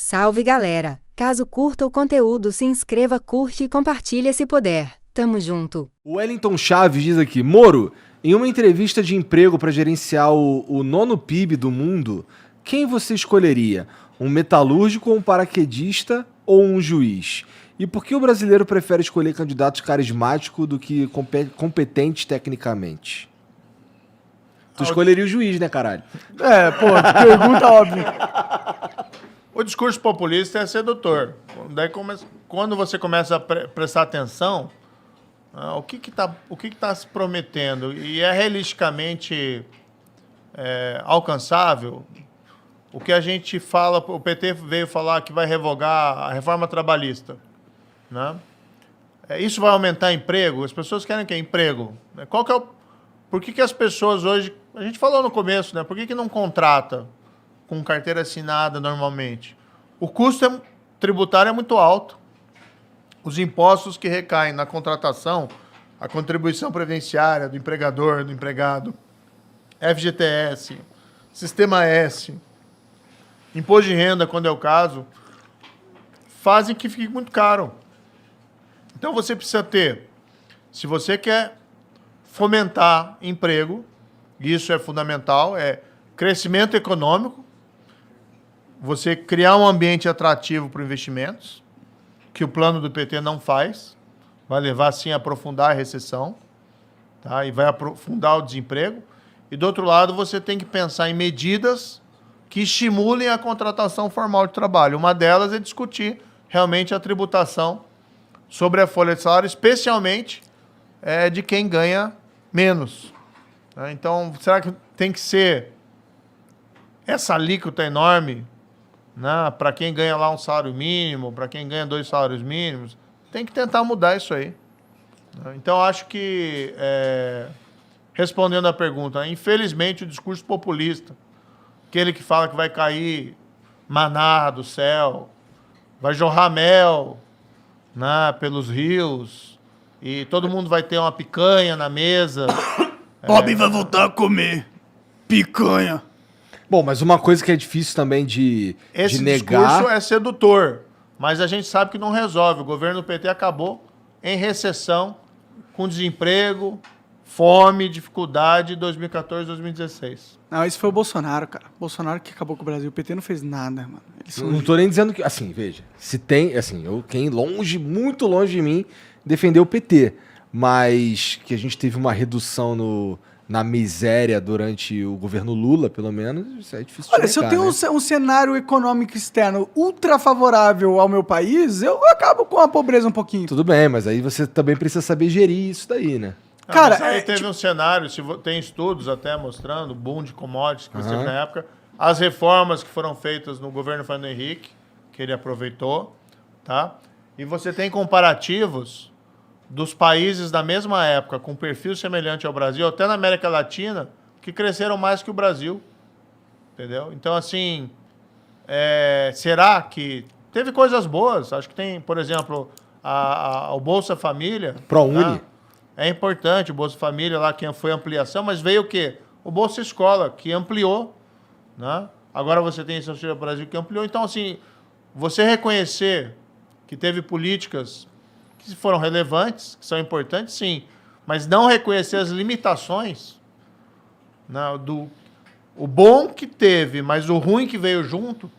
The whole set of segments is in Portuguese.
Salve galera! Caso curta o conteúdo, se inscreva, curte e compartilha se puder. Tamo junto! O Wellington Chaves diz aqui: Moro, em uma entrevista de emprego para gerenciar o nono PIB do mundo, quem você escolheria? Um metalúrgico, um paraquedista ou um juiz? E por que o brasileiro prefere escolher candidatos carismáticos do que competentes tecnicamente? Tu escolheria o juiz, né, caralho? Pergunta óbvia. O discurso populista é sedutor. Daí quando você começa a prestar atenção, o que tá se prometendo e é realisticamente alcançável, o que a gente fala, o PT veio falar que vai revogar a reforma trabalhista, né? Isso vai aumentar emprego? As pessoas querem o quê? Emprego. Por que as pessoas hoje... A gente falou no começo, né? Por que não contrata com carteira assinada normalmente? O custo tributário é muito alto. Os impostos que recaem na contratação, a contribuição previdenciária do empregador, do empregado, FGTS, Sistema S, imposto de renda, quando é o caso, fazem que fique muito caro. Então você precisa ter, se você quer fomentar emprego, isso é fundamental, é crescimento econômico, você criar um ambiente atrativo para investimentos, que o plano do PT não faz, vai levar, sim, a aprofundar a recessão, tá? E vai aprofundar o desemprego. E, do outro lado, você tem que pensar em medidas que estimulem a contratação formal de trabalho. Uma delas é discutir realmente a tributação sobre a folha de salário, especialmente de quem ganha menos. Então, será que tem que ser essa alíquota enorme, né, para quem ganha lá um salário mínimo, para quem ganha 2 salários mínimos? Tem que tentar mudar isso aí. Então, acho que, respondendo à pergunta, infelizmente o discurso populista, aquele que fala que vai cair maná do céu, vai jorrar mel, né, pelos rios, e todo mundo vai ter uma picanha na mesa... Bob vai voltar a comer picanha. Bom, mas uma coisa que é difícil também de negar... Esse discurso é sedutor, mas a gente sabe que não resolve. O governo do PT acabou em recessão, com desemprego, fome, dificuldade em 2014, 2016. Não, esse foi o Bolsonaro, cara. Bolsonaro que acabou com o Brasil. O PT não fez nada, mano. Não tô nem dizendo que... Assim, veja, se tem... Assim, quem longe, muito longe de mim, defendeu o PT. Mas que a gente teve uma redução na miséria durante o governo Lula, pelo menos, isso é difícil de Olha, se eu negar, tenho né? um cenário econômico externo ultra favorável ao meu país, eu acabo com a pobreza um pouquinho. Tudo bem, mas aí você também precisa saber gerir isso daí, né? Cara, Mas aí teve um cenário, tem estudos até mostrando, o boom de commodities que teve na época, as reformas que foram feitas no governo Fernando Henrique, que ele aproveitou, tá? E você tem comparativos dos países da mesma época, com perfil semelhante ao Brasil, até na América Latina, que cresceram mais que o Brasil. Entendeu? Então, assim, será que... Teve coisas boas. Acho que tem, por exemplo, o Bolsa Família. ProUni. Né? É importante o Bolsa Família, lá que foi ampliação, mas veio o quê? O Bolsa Escola, que ampliou. Né? Agora você tem esse Auxílio Brasil que ampliou. Então, assim, você reconhecer que teve políticas que foram relevantes, que são importantes, sim, mas não reconhecer as limitações, né, o bom que teve, mas o ruim que veio junto.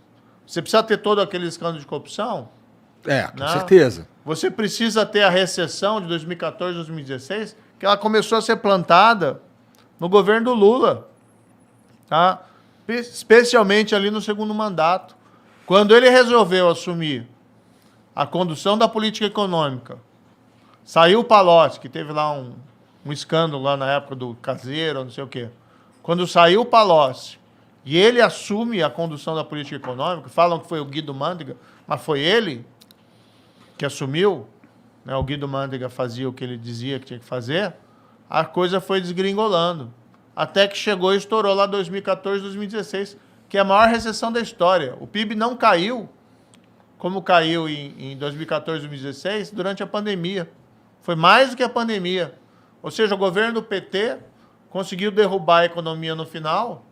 Você precisa ter todo aquele escândalo de corrupção. Com certeza. Você precisa ter a recessão de 2014, 2016, que ela começou a ser plantada no governo do Lula, tá? Especialmente ali no segundo mandato. Quando ele resolveu assumir a condução da política econômica, saiu o Palocci, que teve lá um escândalo lá na época do Caseiro, não sei o quê. Quando saiu o Palocci e ele assume a condução da política econômica, falam que foi o Guido Mantega, mas foi ele que assumiu, né? O Guido Mantega fazia o que ele dizia que tinha que fazer, a coisa foi desgringolando. Até que chegou e estourou lá 2014, 2016, que é a maior recessão da história. O PIB não caiu, como caiu em 2014, 2016, durante a pandemia. Foi mais do que a pandemia. Ou seja, o governo do PT conseguiu derrubar a economia no final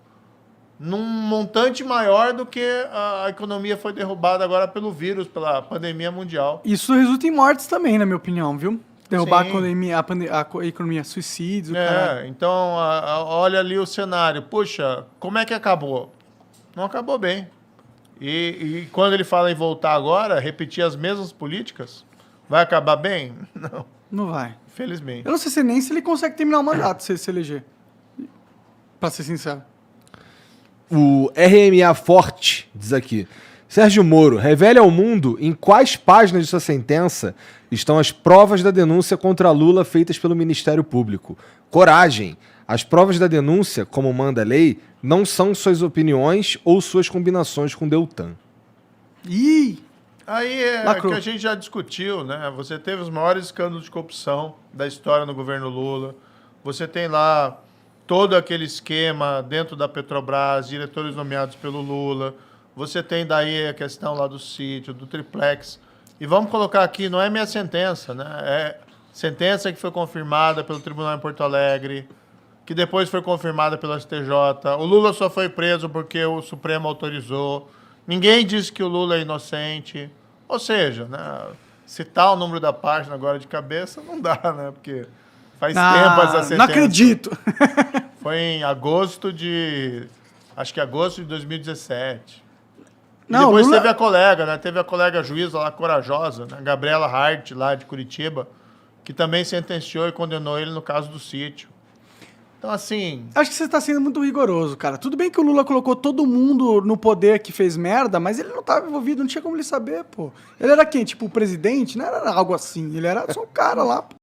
num montante maior do que a economia foi derrubada agora pelo vírus, pela pandemia mundial. Isso resulta em mortes também, na minha opinião, viu? Derrubar Sim. a economia, suicídios, o caralho. Então, olha ali o cenário. Puxa, como é que acabou? Não acabou bem. E quando ele fala em voltar agora, repetir as mesmas políticas, vai acabar bem? Não, Não vai. infelizmente. Eu não sei nem se ele consegue terminar o mandato se ele se eleger. Pra ser sincero. O RMA Forte diz aqui: Sérgio Moro, revele ao mundo em quais páginas de sua sentença estão as provas da denúncia contra Lula feitas pelo Ministério Público. Coragem! As provas da denúncia, como manda a lei, não são suas opiniões ou suas combinações com Deltan. Ih! Aí é Lacrou. que a gente já discutiu, né? Você teve os maiores escândalos de corrupção da história no governo Lula. Você tem lá todo aquele esquema dentro da Petrobras, diretores nomeados pelo Lula. Você tem daí a questão lá do sítio, do triplex. E vamos colocar aqui, não é minha sentença, né? É sentença que foi confirmada pelo Tribunal em Porto Alegre, que depois foi confirmada pelo STJ. O Lula só foi preso porque o Supremo autorizou. Ninguém disse que o Lula é inocente. Ou seja, né, citar o número da página agora de cabeça não dá, né? Porque faz tempo essa sentença. Não acredito. Foi em agosto de 2017. E Não, depois Lula- teve a colega, né? Teve a colega juíza lá, corajosa, né? Gabriela Hart, lá de Curitiba, que também sentenciou e condenou ele no caso do sítio. Então, assim, Acho que você tá sendo muito rigoroso, cara. Tudo bem que o Lula colocou todo mundo no poder que fez merda, mas ele não tava envolvido, não tinha como ele saber, pô. Ele era quem? Tipo, o presidente? Não era algo assim. Ele era só um cara lá, pô.